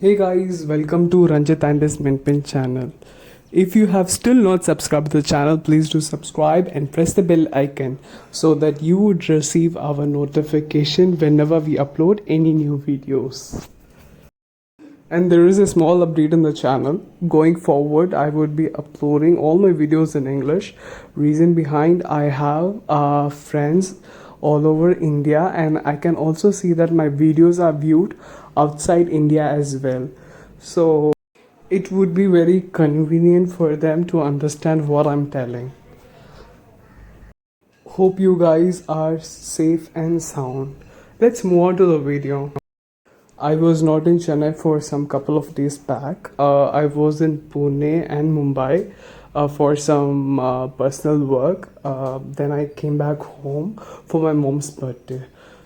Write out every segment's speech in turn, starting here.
Hey guys, welcome to Ranjit and his Minpin channel. If you have still not subscribed to the channel, please do subscribe and press the bell icon so that you would receive our notification whenever we upload any new videos. And there is a small update in the channel. Going forward, I would be uploading all my videos in English. Reason behind, I have friends all over India, and I can also see that my videos are viewed outside India as well. So it would be very convenient for them to understand what I'm telling. Hope you guys are safe and sound. Let's move on to the video. I was not in Chennai for some couple of days back. I was in Pune and Mumbai for some personal work. Then I came back home for my mom's birthday.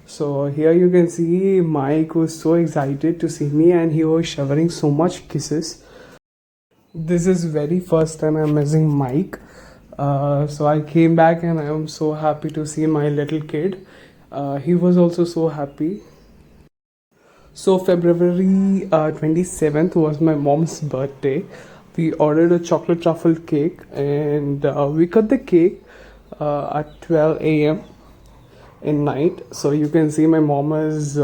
So here you can see Mike was so excited to see me and he was showering so much kisses. This is very first time I'm missing Mike. So I came back and I am so happy to see my little kid. He was also so happy. So February 27th was my mom's birthday. We ordered a chocolate truffle cake and we cut the cake at 12 a.m. in night. So you can see my mom is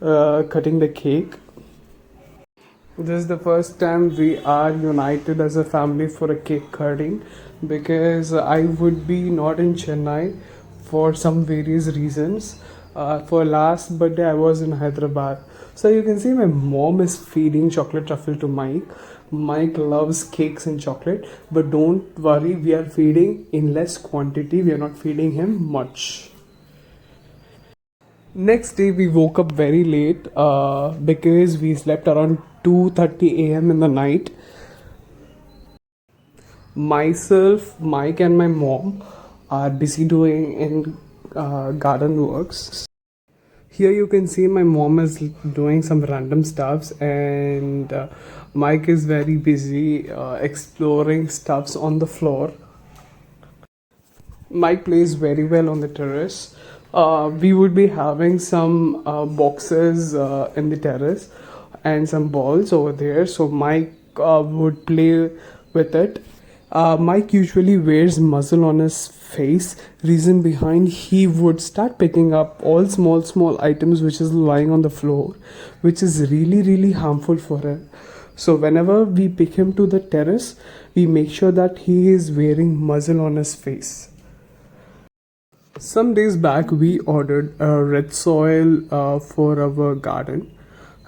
cutting the cake. This is the first time we are united as a family for a cake cutting because I would be not in Chennai for some various reasons. For last birthday, I was in Hyderabad. So you can see my mom is feeding chocolate truffle to Mike. Mike loves cakes and chocolate, but don't worry, we are feeding in less quantity. We are not feeding him much. Next day we woke up very late because we slept around 2:30 a.m. in the night. Myself, Mike and my mom are busy doing in garden works. Here you can see my mom is doing some random stuffs and Mike is very busy exploring stuffs on the floor. Mike plays very well on the terrace. We would be having some boxes in the terrace and some balls over there. So Mike would play with it. Mike usually wears muzzle on his face. Reason behind, he would start picking up all small items which is lying on the floor, which is really harmful for him. So whenever we pick him to the terrace, we make sure that he is wearing muzzle on his face. Some days back, we ordered red soil for our garden.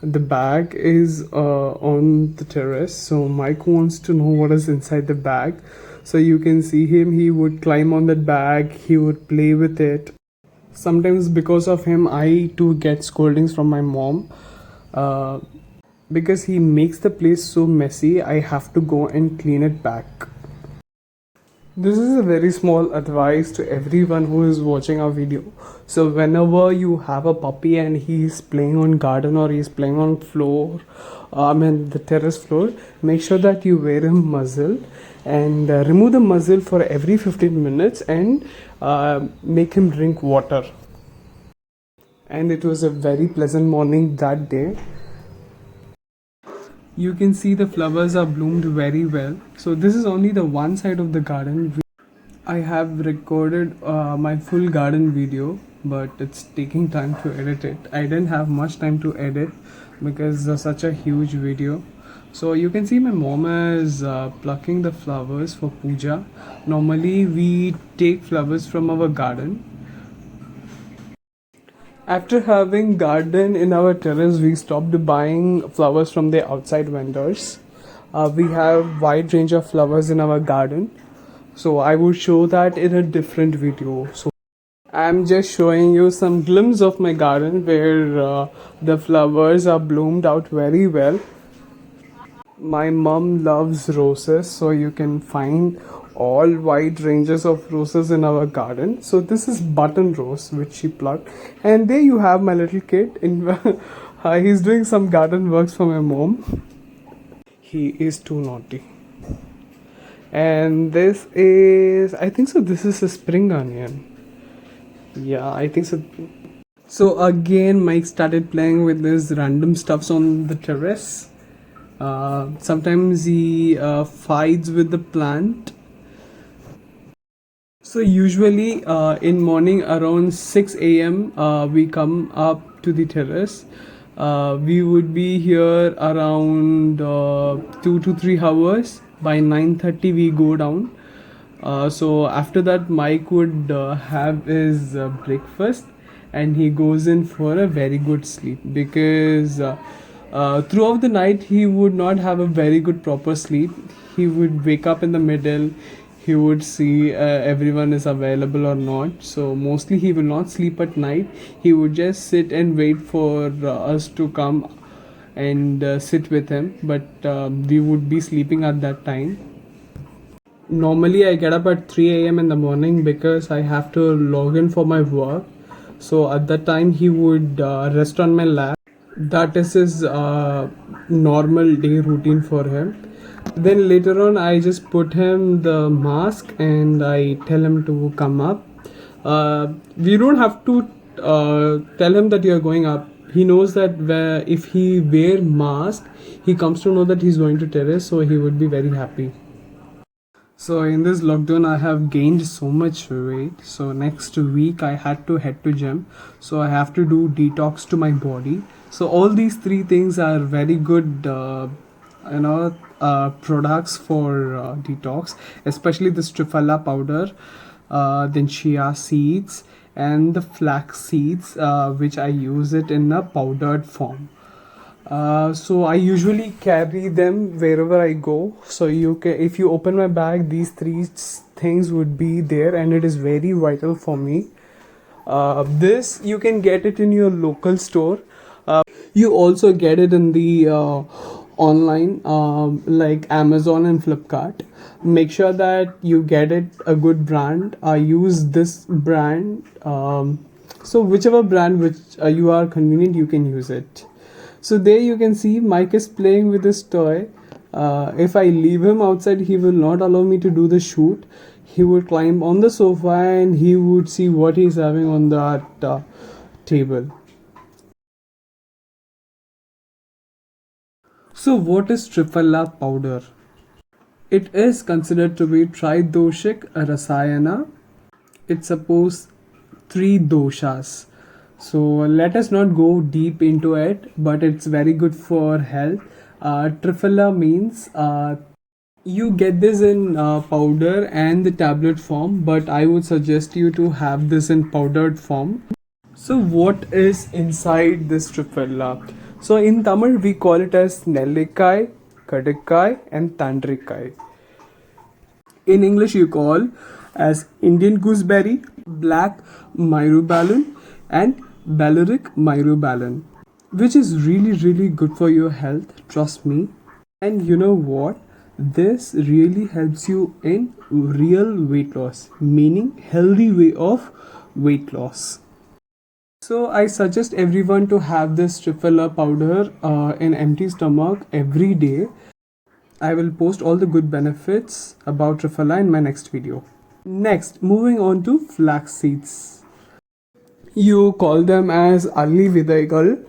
The bag is on the terrace, so Mike wants to know what is inside the bag. So you can see him, he would climb on that bag, he would play with it. Sometimes, because of him, I too get scoldings from my mom. Because he makes the place so messy, I have to go and clean it back. This is a very small advice to everyone who is watching our video. So whenever you have a puppy and he's playing on garden or he's playing on floor, the terrace floor, make sure that you wear a muzzle and remove the muzzle for every 15 minutes and make him drink water. And it was a very pleasant morning that day. You can see the flowers are bloomed very well. So this is only the one side of the garden. I have recorded my full garden video, but it's taking time to edit it. I didn't have much time to edit because it's such a huge video. So you can see my mom is plucking the flowers for puja. Normally we take flowers from our garden. After having garden in our terrace, we stopped buying flowers from the outside vendors. We have wide range of flowers in our garden. So I would show that in a different video. So I'm just showing you some glimpse of my garden where the flowers are bloomed out very well. My mom loves roses, so you can find all wide ranges of roses in our garden. So this is button rose which she plucked, and there you have my little kid in he's doing some garden works for my mom. He is too naughty. And this is, I think so, this is a spring onion. Yeah, I think so. So again, Mike started playing with this random stuffs on the terrace. Sometimes he fights with the plant. So usually in morning around 6 a.m. We come up to the terrace. We would be here around 2 to 3 hours. By 9:30 we go down. So after that, Mike would have his breakfast and he goes in for a very good sleep because throughout the night he would not have a very good proper sleep. He would wake up in the middle. He would see everyone is available or not. So mostly he will not sleep at night. He would just sit and wait for us to come and sit with him. But we would be sleeping at that time. Normally I get up at 3 a.m. in the morning because I have to log in for my work. So at that time he would rest on my lap. That is his normal day routine for him. Then later on I just put him the mask and I tell him to come up. We don't have to tell him that you're going up. He knows that if he wear mask, he comes to know that he's going to terrace, so he would be very happy. So in this lockdown I have gained so much weight. So next week I had to head to gym. So I have to do detox to my body. So all these three things are very good products for detox, especially the Triphala powder, then chia seeds and the flax seeds, which I use it in a powdered form. So I usually carry them wherever I go. So if you open my bag, these three things would be there, and it is very vital for me. This you can get it in your local store. You also get it in the online, like Amazon and Flipkart. Make sure that you get it a good brand. I use this brand. So whichever brand which you are convenient, you can use it. So there you can see Mike is playing with his toy. If I leave him outside, he will not allow me to do the shoot. He would climb on the sofa and he would see what he's having on that table. So what is Triphala powder? It is considered to be Tridoshik Rasayana. It supposes three doshas. So let us not go deep into it, but it's very good for health. Triphala means you get this in powder and the tablet form, but I would suggest you to have this in powdered form. So what is inside this Triphala? So in Tamil we call it as Nellikai, Kadikai and Tandrikai. In English you call as Indian gooseberry, black myrobalan and Balearic myrobalan, which is really good for your health, trust me. And you know what? This really helps you in real weight loss, meaning healthy way of weight loss. So I suggest everyone to have this Triphala powder in empty stomach every day. I will post all the good benefits about Triphala in my next video. Next, moving on to flax seeds. You call them as Ali Vidaigal.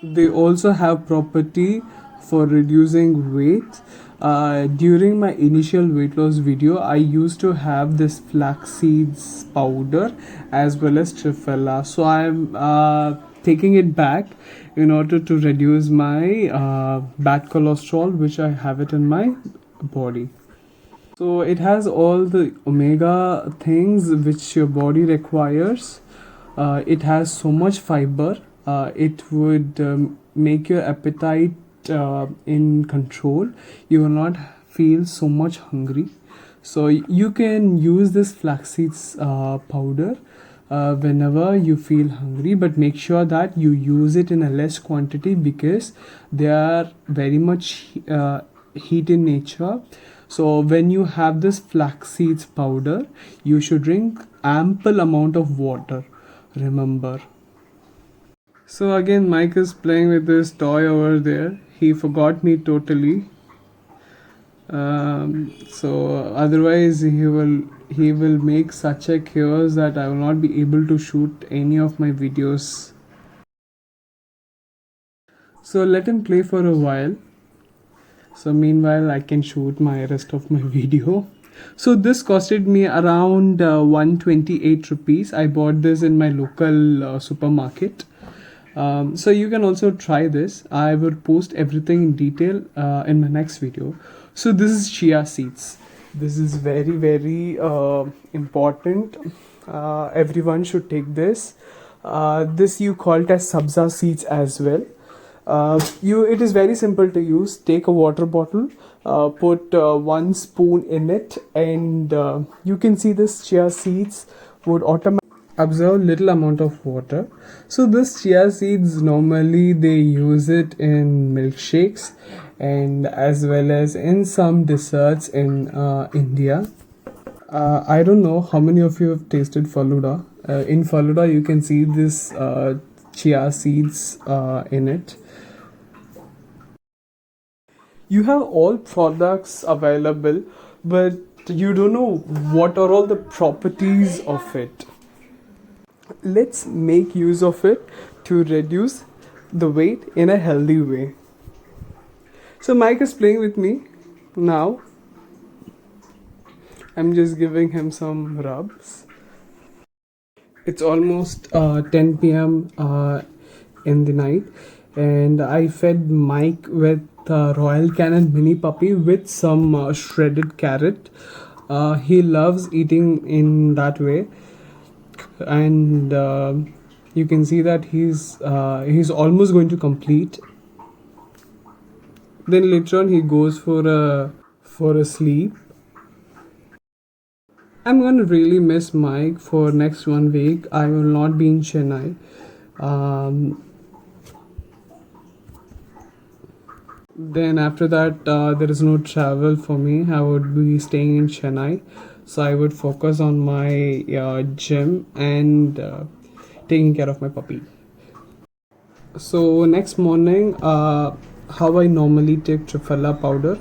They also have property for reducing weight. During my initial weight loss video, I used to have this flax seeds powder as well as Triphala. So I'm taking it back in order to reduce my bad cholesterol, which I have it in my body. So it has all the omega things which your body requires. It has so much fiber. It would make your appetite in control. You will not feel so much hungry. So you can use this flax seeds powder whenever you feel hungry, but make sure that you use it in a less quantity because they are very much heat in nature. So when you have this flax seeds powder, you should drink ample amount of water, remember. So again, Mike is playing with this toy over there. He forgot me totally. So otherwise he will he will make such a chaos that I will not be able to shoot any of my videos. So let him play for a while. So meanwhile I can shoot my rest of my video. So this costed me around 128 rupees. I bought this in my local supermarket. So you can also try this. I will post everything in detail in my next video. So this is chia seeds. This is very important. Everyone should take this. This you call it as sabza seeds as well. It is very simple to use. Take a water bottle, put 1 spoon in it, and you can see this chia seeds would automatically absorb little amount of water. So this chia seeds normally they use it in milkshakes and as well as in some desserts in India. I don't know how many of you have tasted faluda. In faluda you can see this chia seeds in it. You have all products available, but you don't know what are all the properties of it. Let's make use of it to reduce the weight in a healthy way. So Mike is playing with me now. I'm just giving him some rubs. It's almost 10 p.m. In the night, and I fed Mike with Royal Canin mini puppy with some shredded carrot. He loves eating in that way, and you can see that he's almost going to complete. Then later on he goes for a sleep. I'm gonna really miss Mike for next 1 week. I will not be in Chennai. Then after that, there is no travel for me. I would be staying in Chennai, so I would focus on my gym and taking care of my puppy. So next morning, how I normally take Triphala powder,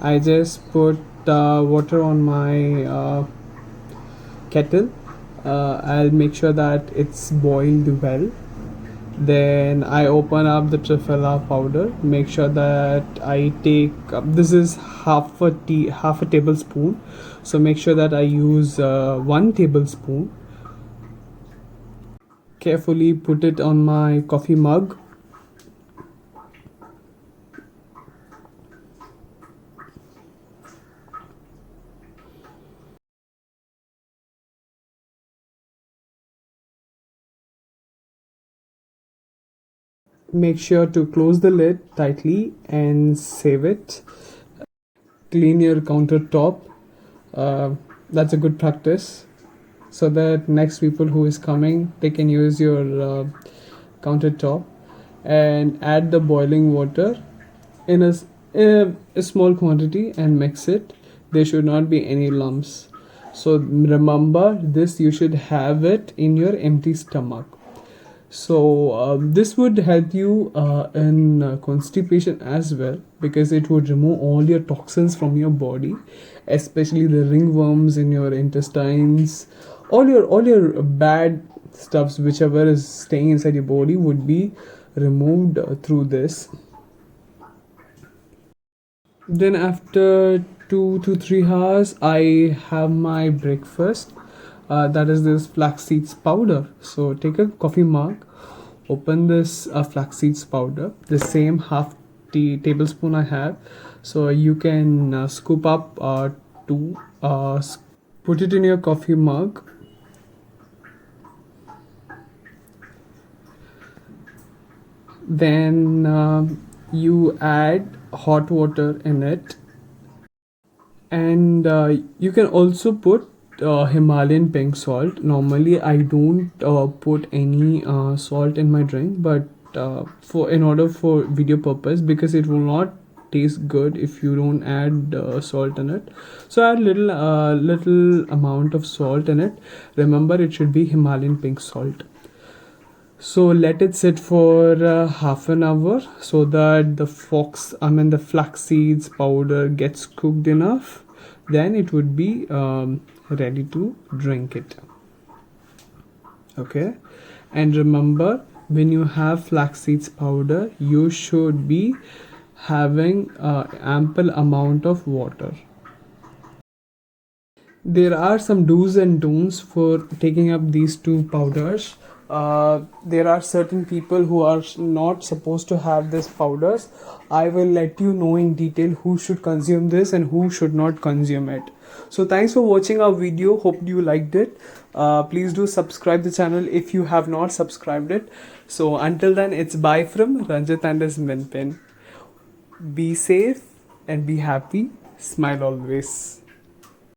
I just put water on my kettle. I'll make sure that it's boiled well. Then I open up the Triphala powder, make sure that I take this is half a tablespoon, so make sure that I use 1 tablespoon. Carefully put it on my coffee mug. Make sure to close the lid tightly and save it. Clean your countertop. That's a good practice, so that next people who is coming they can use your countertop. And add the boiling water in a small quantity and mix it. There should not be any lumps. So remember this, you should have it in your empty stomach. So this would help you in constipation as well, because it would remove all your toxins from your body, especially the ringworms in your intestines. All your bad stuffs whichever is staying inside your body would be removed through this. Then after 2 to 3 hours I have my breakfast. That is this flax seeds powder. So take a coffee mug, open this flax seeds powder, the same half tablespoon I have. So you can scoop up two, put it in your coffee mug. Then you add hot water in it, and you can also put Himalayan pink salt. Normally I don't put any salt in my drink, but for in order for video purpose, because it will not taste good if you don't add salt in it. So add little amount of salt in it. Remember, it should be Himalayan pink salt. So let it sit for half an hour, so that the flax seeds powder gets cooked enough. Then it would be ready to drink it. Okay, and remember, when you have flax seeds powder, you should be having ample amount of water. There are some do's and don'ts for taking up these two powders. There are certain people who are not supposed to have these powders. I will let you know in detail who should consume this and who should not consume it. So thanks for watching our video. Hope you liked it. Please do subscribe the channel if you have not subscribed it. So until then, it's bye from Ranjit and his Minpin. Be safe and be happy. Smile always.